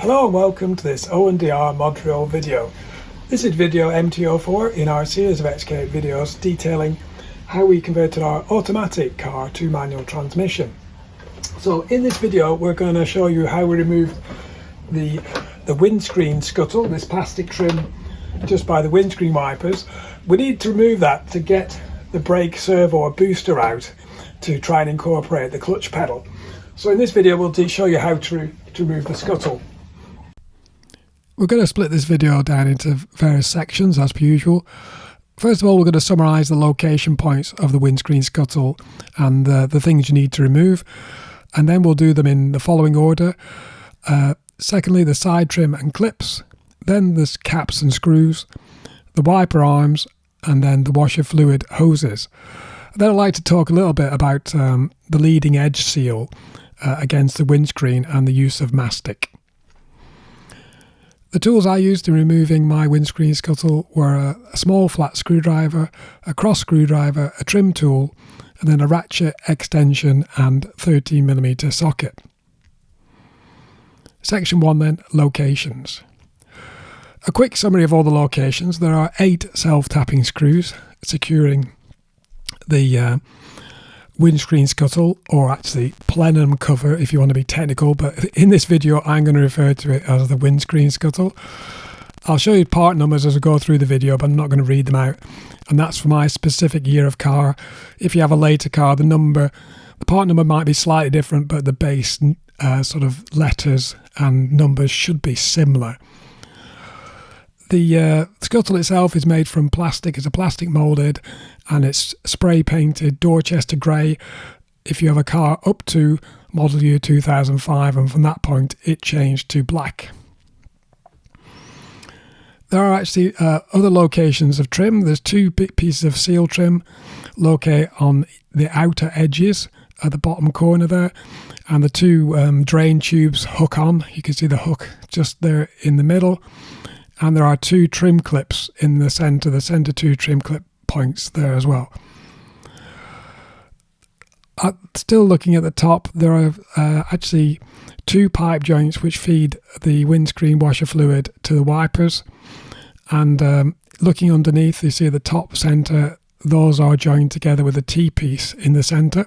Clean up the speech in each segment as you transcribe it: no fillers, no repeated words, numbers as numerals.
Hello and welcome to this O&DR Modurol video. This is video MT04 in our series of XK8 videos detailing how we converted our automatic car to manual transmission. So in this video we're going to show you how we remove the windscreen scuttle, this plastic trim just by the windscreen wipers. We need to remove that to get the brake servo or booster out to try and incorporate the clutch pedal. So in this video we'll show you how to remove the scuttle. We're going to split this video down into various sections as per usual. First of all, we're going to summarise the location points of the windscreen scuttle and the things you need to remove, and then we'll do them in the following order. Secondly, the side trim and clips, then the caps and screws, the wiper arms, and then the washer fluid hoses. Then I'd like to talk a little bit about the leading edge seal against the windscreen and the use of mastic. The tools I used in removing my windscreen scuttle were a small flat screwdriver, a cross screwdriver, a trim tool, and then a ratchet extension and 13mm socket. Section 1 then, locations. A quick summary of all the locations. There are 8 self-tapping screws securing the windscreen scuttle, or actually plenum cover if you want to be technical, but in this video I'm going to refer to it as the windscreen scuttle. I'll show you part numbers as we go through the video, but I'm not going to read them out, and that's for my specific year of car. If you have a later car, the part number might be slightly different, but the base sort of letters and numbers should be similar. The scuttle itself is made from plastic. It's a plastic moulded and it's spray painted Dorchester grey if you have a car up to model year 2005, and from that point it changed to black. There are actually other locations of trim. There's 2 big pieces of seal trim located on the outer edges at the bottom corner there, and the 2 drain tubes hook on. You can see the hook just there in the middle. And there are 2 trim clips in the centre 2 trim clip points there as well. Still looking at the top, there are actually 2 pipe joints which feed the windscreen washer fluid to the wipers. And looking underneath, you see the top centre, those are joined together with a T-piece in the centre.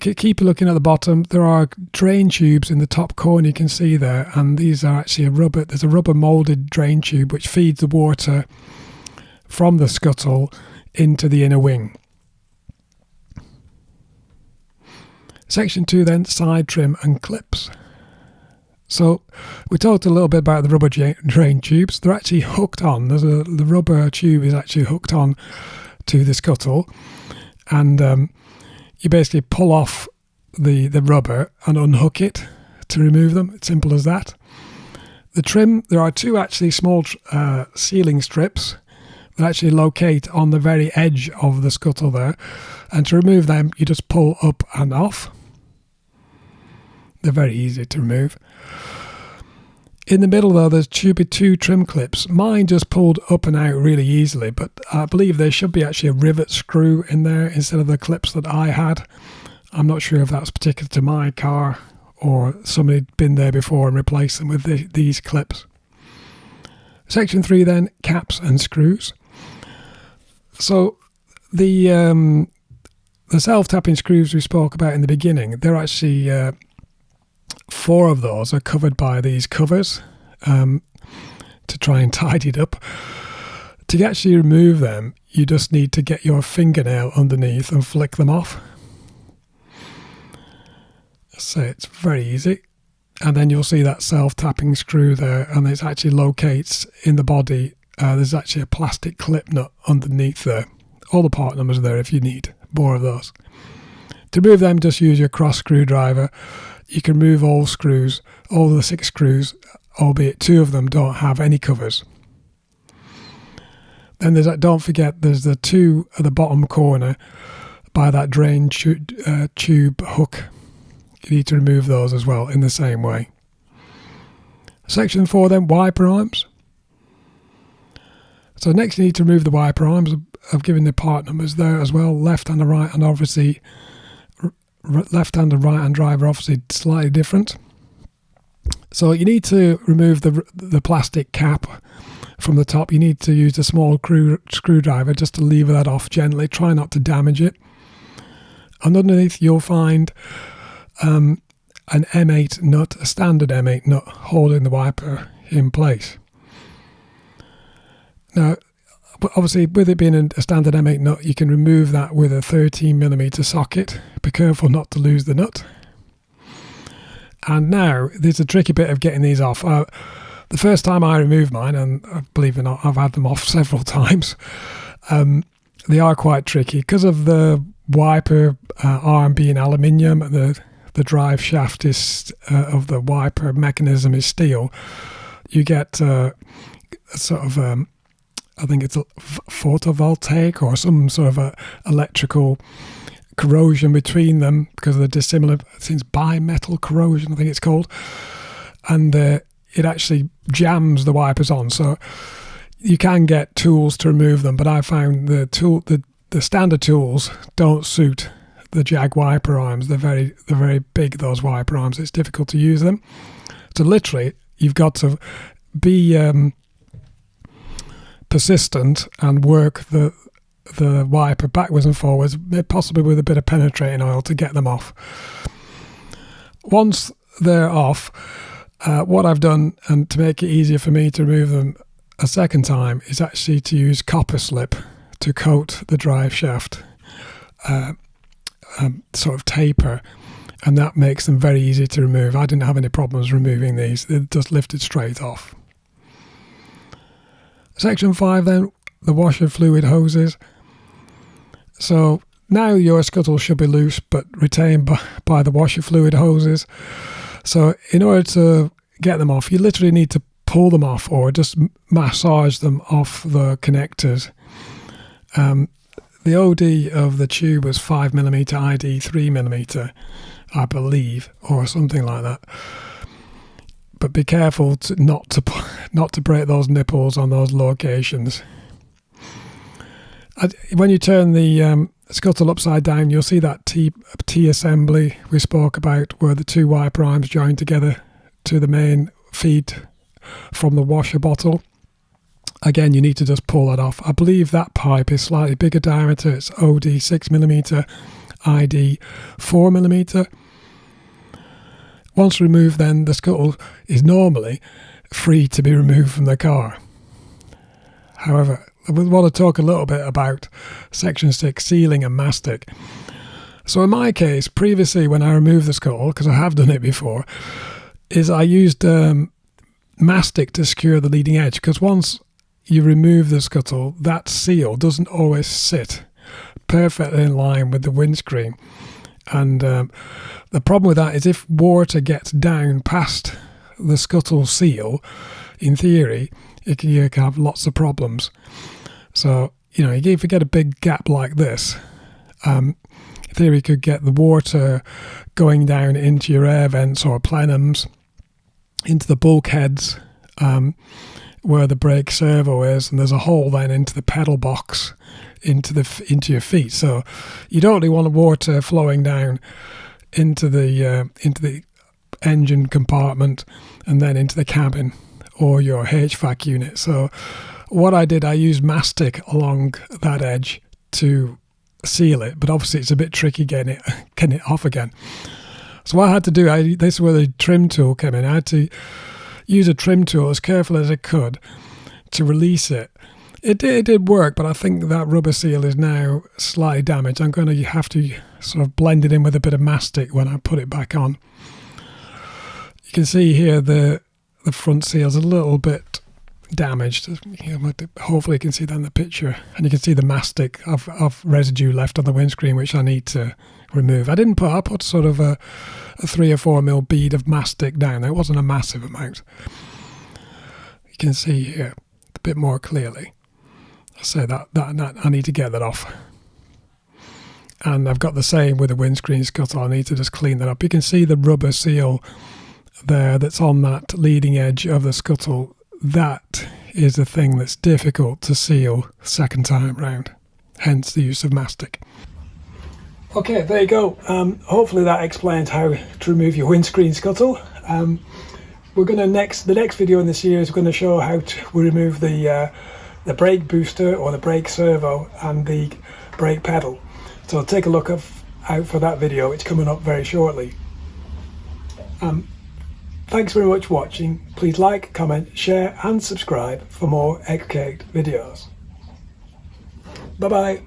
Keep looking at the bottom. There are drain tubes in the top corner, you can see there, and these are actually there's a rubber moulded drain tube which feeds the water from the scuttle into the inner wing. Section 2 then, side trim and clips. So we talked a little bit about the rubber drain tubes. They're actually hooked on. The rubber tube is actually hooked on to the scuttle, and you basically pull off the rubber and unhook it to remove them. It's simple as that. The trim, there are 2 actually small sealing strips that actually locate on the very edge of the scuttle there, and to remove them you just pull up and off. They're very easy to remove. In the middle though, there's 2 trim clips. Mine just pulled up and out really easily, but I believe there should be actually a rivet screw in there instead of the clips that I had. I'm not sure if that's particular to my car or somebody had been there before and replaced them with these clips. Section 3 then, caps and screws. So the self-tapping screws we spoke about in the beginning, they're actually 4 of those are covered by these covers to try and tidy it up. To actually remove them, you just need to get your fingernail underneath and flick them off. So it's very easy. And then you'll see that self-tapping screw there, and it actually locates in the body. There's actually a plastic clip nut underneath there. All the part numbers are there if you need more of those. To remove them, just use your cross screwdriver. You can remove all screws, all the 6 screws, albeit 2 of them don't have any covers. Then don't forget there's the 2 at the bottom corner by that drain tube hook. You need to remove those as well in the same way. Section 4 then, wiper arms. So next you need to remove the wiper arms. I've given the part numbers there as well, left and the right, and obviously left hand and right hand drive are obviously slightly different. So you need to remove the plastic cap from the top. You need to use a small screwdriver just to lever that off gently. Try not to damage it. And underneath you'll find an M8 nut, a standard M8 nut holding the wiper in place. Now, obviously, with it being a standard M8 nut, you can remove that with a 13mm socket. Be careful not to lose the nut. And now, there's a tricky bit of getting these off. The first time I removed mine, and believe it or not, I've had them off several times, they are quite tricky. Because of the wiper arm being aluminium, the drive shaft is of the wiper mechanism is steel, you get a sort of... I think it's a photovoltaic or some sort of a electrical corrosion between them because of the dissimilar, it seems bimetal corrosion, I think it's called. And it actually jams the wipers on. So you can get tools to remove them, but I found the standard tools don't suit the Jag wiper arms. They're very big, those wiper arms. It's difficult to use them. So literally, you've got to be persistent and work the wiper backwards and forwards, possibly with a bit of penetrating oil to get them off. Once they're off, what I've done, and to make it easier for me to remove them a second time, is actually to use copper slip to coat the drive shaft, sort of taper, and that makes them very easy to remove. I didn't have any problems removing these. They just lifted straight off. Section 5 then, the washer fluid hoses. So now your scuttle should be loose but retained by the washer fluid hoses. So in order to get them off, you literally need to pull them off or just massage them off the connectors. The OD of the tube was 5mm, ID 3mm, I believe, or something like that. But be careful not to break those nipples on those locations. When you turn the scuttle upside down, you'll see that T assembly we spoke about, where the two wiper arms join together to the main feed from the washer bottle. Again, you need to just pull that off. I believe that pipe is slightly bigger diameter. It's OD 6mm, ID 4mm. Once removed, then the scuttle is normally free to be removed from the car. However, I want to talk a little bit about Section 6 sealing and mastic. So in my case, previously when I removed the scuttle, because I have done it before, is I used mastic to secure the leading edge, because once you remove the scuttle, that seal doesn't always sit perfectly in line with the windscreen. And the problem with that is if water gets down past the scuttle seal, in theory, you can have lots of problems. So, if you get a big gap like this, in theory you could get the water going down into your air vents or plenums, into the bulkheads where the brake servo is, and there's a hole then into the pedal box, into your feet. So you don't really want water flowing down into the engine compartment and then into the cabin or your HVAC unit. So what I did, I used mastic along that edge to seal it, but obviously it's a bit tricky getting it off again. So what I had to do, this is where the trim tool came in. I had to use a trim tool as careful as I could to release it. It did work, but I think that rubber seal is now slightly damaged. I'm going to have to sort of blend it in with a bit of mastic when I put it back on. You can see here the front seal is a little bit damaged. Hopefully you can see that in the picture. And you can see the mastic of residue left on the windscreen, which I need to remove. I put sort of a 3 or 4 mil bead of mastic down. It wasn't a massive amount. You can see here a bit more clearly. So that I need to get that off. And I've got the same with the windscreen scuttle. I need to just clean that up. You can see the rubber seal there that's on that leading edge of the scuttle. That is the thing that's difficult to seal second time round, hence the use of mastic. Okay, there you go. Hopefully that explains how to remove your windscreen scuttle. we're going to the next video in the series, we're going to show how to remove the brake booster or the brake servo and the brake pedal. So take a look out for that video. It's coming up very shortly. Thanks very much for watching. Please like, comment, share and subscribe for more XK8 videos. Bye bye.